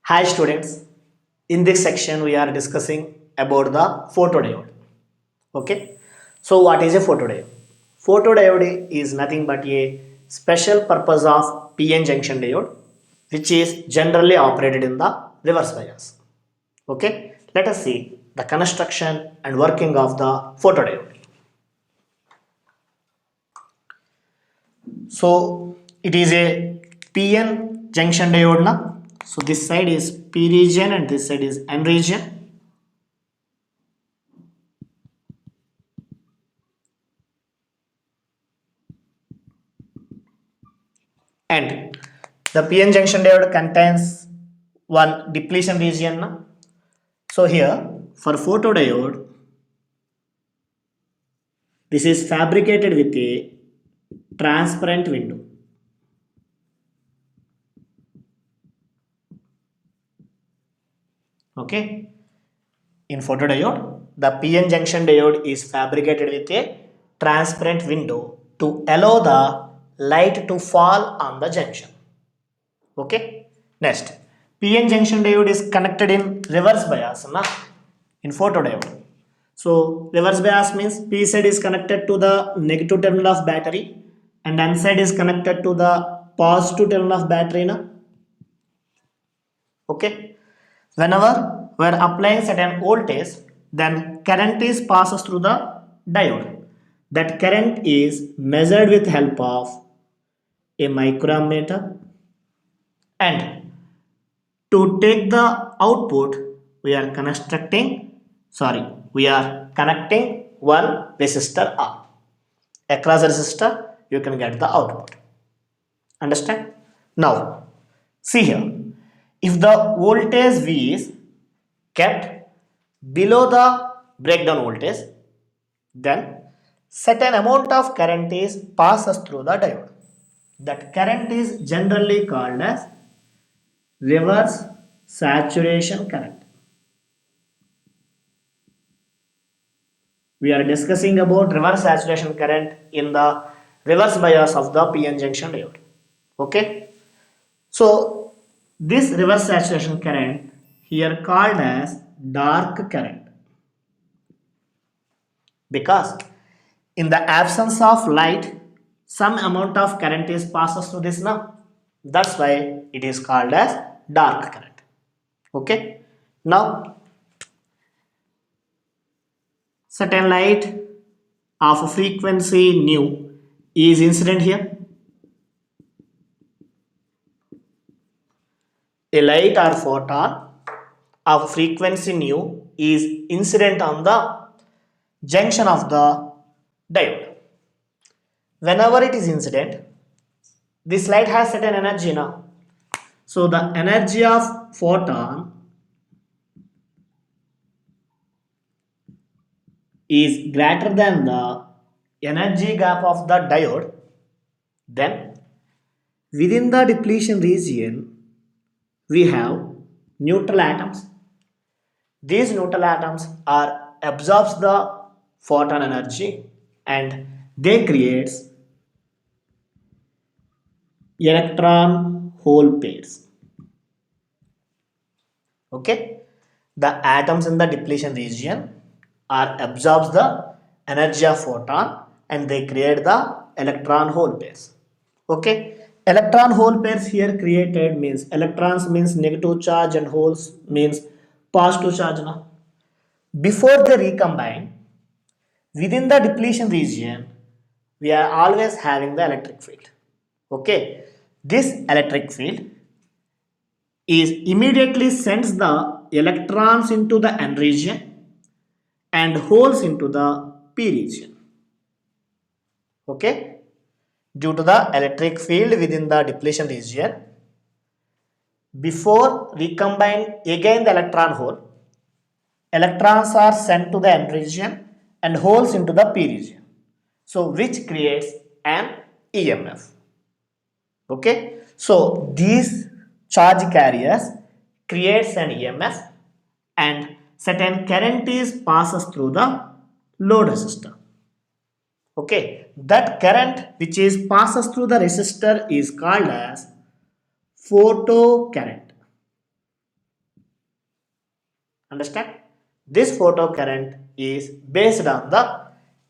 Hi students, in this section we are discussing about the photodiode. Okay, so what is a photodiode? Photodiode is nothing but a special purpose of PN junction diode which is generally operated in the reverse bias. Okay, let us see the construction and working of the photodiode. So it is a PN junction diode na. So this side is P region and this side is N region. And the PN junction diode contains one depletion region na. So here for photodiode this is fabricated with a transparent window. Okay, in photodiode the PN junction diode is fabricated with a transparent window to allow the light to fall on the junction. Okay, next PN junction diode is connected in reverse bias na, in photodiode. So reverse bias means P side is connected to the negative terminal of battery and N side is connected to the positive terminal of battery na. Okay, whenever we are applying certain voltage, then current is passes through the diode. That current is measured with help of a microammeter, and to take the output we are we are connecting one resistor R. Across the resistor you can get the output. Understand? Now see here, if the voltage V is kept below the breakdown voltage, then certain amount of current is passes through the diode. That current is generally called as reverse saturation current. We are discussing about reverse saturation current in the reverse bias of the PN junction diode. Okay, so this reverse saturation current here called as dark current, because in the absence of light some amount of current is passes through this now. That's why it is called as dark current. Okay, now certain light of frequency nu is incident here. A light or photon of frequency nu is incident on the junction of the diode. Whenever it is incident, this light has certain energy now. So the energy of photon is greater than the energy gap of the diode. Then within the depletion region we have neutral atoms. These neutral atoms are absorbs the photon energy and they creates electron hole pairs. Okay, the atoms in the depletion region are absorbs the energy of photon and they create the electron hole pairs. Okay, electron hole pairs here created means electrons means negative charge and holes means positive charge now. Before they recombine within the depletion region we are always having the electric field. Okay, this electric field is immediately sends the electrons into the N region and holes into the P region. Okay, due to the electric field within the depletion region, before recombine again the electron hole, electrons are sent to the N region and holes into the P region, so which creates an EMF. Okay, so these charge carriers creates an EMF and certain current is passes through the load resistor. Okay, that current which is passes through the resistor is called as photo current. Understand? This photocurrent is based on the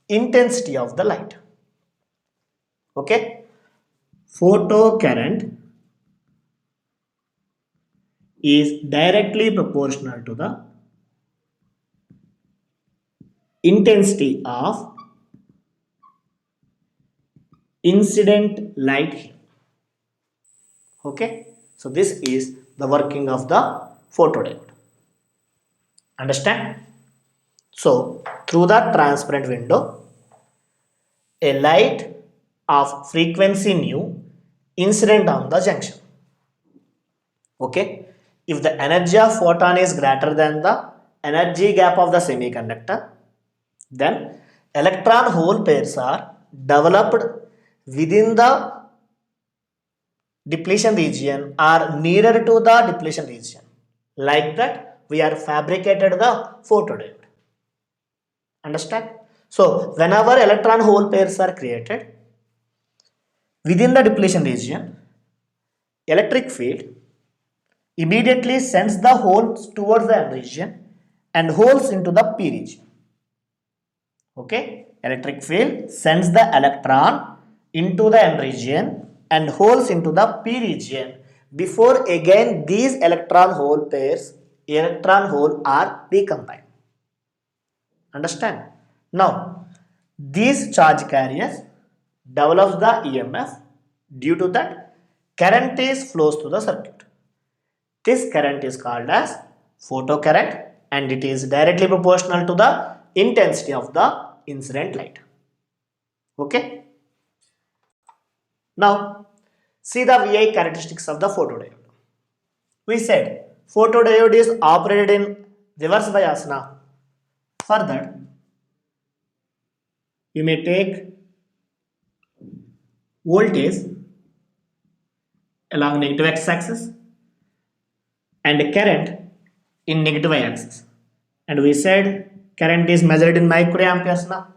intensity of the light. Okay? Photocurrent is directly proportional to the intensity of incident light here. Okay, so this is the working of the photodiode. Understand? So through the transparent window, a light of frequency nu incident on the junction. Okay, if the energy of photon is greater than the energy gap of the semiconductor, then electron hole pairs are developed within the depletion region or nearer to the depletion region. Like that, we are fabricated the photodiode. Understand? So, whenever electron hole pairs are created within the depletion region, electric field immediately sends the holes towards the N region and holes into the P region. Okay, electric field sends the electron into the N region and holes into the P region before again these electron hole are recombined. Understand? Now, these charge carriers develops the EMF. Due to that, current is flows through the circuit. This current is called as photocurrent and it is directly proportional to the intensity of the incident light. Okay. Now, see the VI characteristics of the photodiode. We said photodiode is operated in reverse bias now. Further, you may take voltage along negative x-axis and current in negative y-axis. And we said current is measured in microamperes now.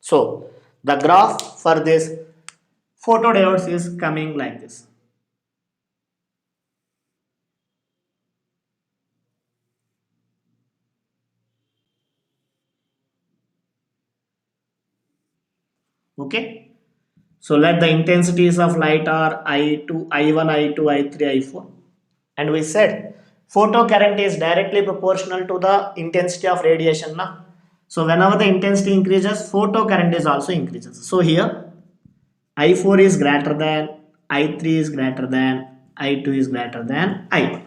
So the graph for this photodiodes is coming like this. Okay. So let the intensities of light are I2, I1, I2, I3, I4. And we said photocurrent is directly proportional to the intensity of radiation now. So whenever the intensity increases, photocurrent is also increases. So here I4 is greater than, I3 is greater than, I2 is greater than I1.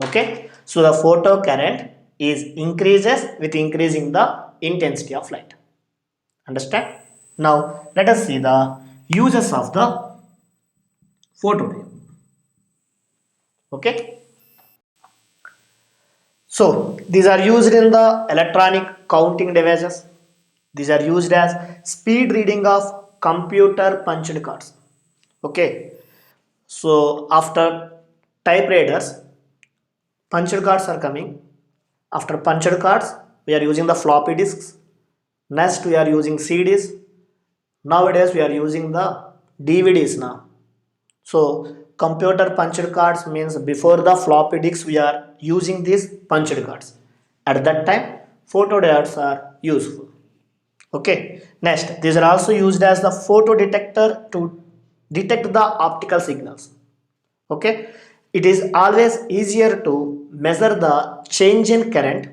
Okay. So the photocurrent is increases with increasing the intensity of light. Understand? Now let us see the uses of the photodiode. Okay. So these are used in the electronic counting devices. These are used as speed reading of computer punched cards. Okay. So after typewriters, punched cards are coming. After punched cards, we are using the floppy disks. Next, we are using CDs. Nowadays, we are using the DVDs now. So computer punched cards means before the floppy disks we are using these punched cards. At that time photodiodes are useful. Okay. Next, these are also used as the photo detector to detect the optical signals. Okay. It is always easier to measure the change in current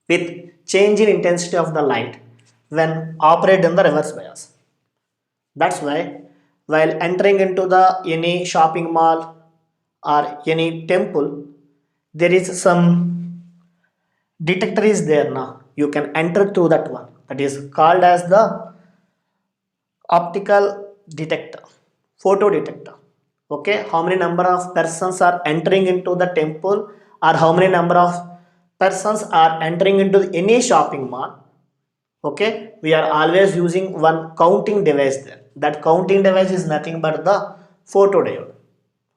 with change in intensity of the light when operated in the reverse bias. That's why while entering into the any shopping mall or any temple, there is some detector is there now. You can enter through that one. That is called as the optical detector, photo detector. Okay, how many number of persons are entering into the temple or how many number of persons are entering into any shopping mall. Okay, we are always using one counting device there. That counting device is nothing but the photodiode.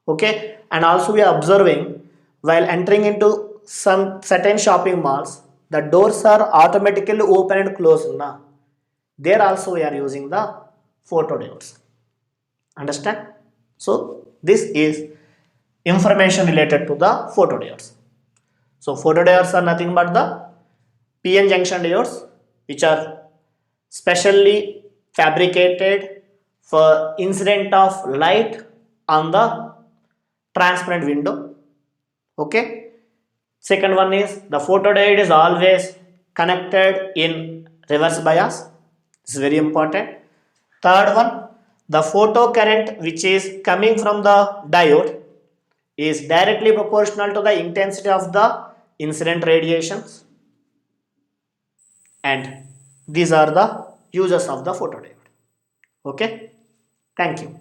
Okay, and also we are observing while entering into some certain shopping malls, the doors are automatically open and closed now. There also we are using the photodiodes. Understand? So this is information related to the photodiodes. So photodiodes are nothing but the PN junction diodes, which are specially fabricated for incident of light on the transparent window. Okay. Second one is the photodiode is always connected in reverse bias. This is very important. Third one, the photo current which is coming from the diode is directly proportional to the intensity of the incident radiations, and these are the uses of the photodiode. Okay, thank you.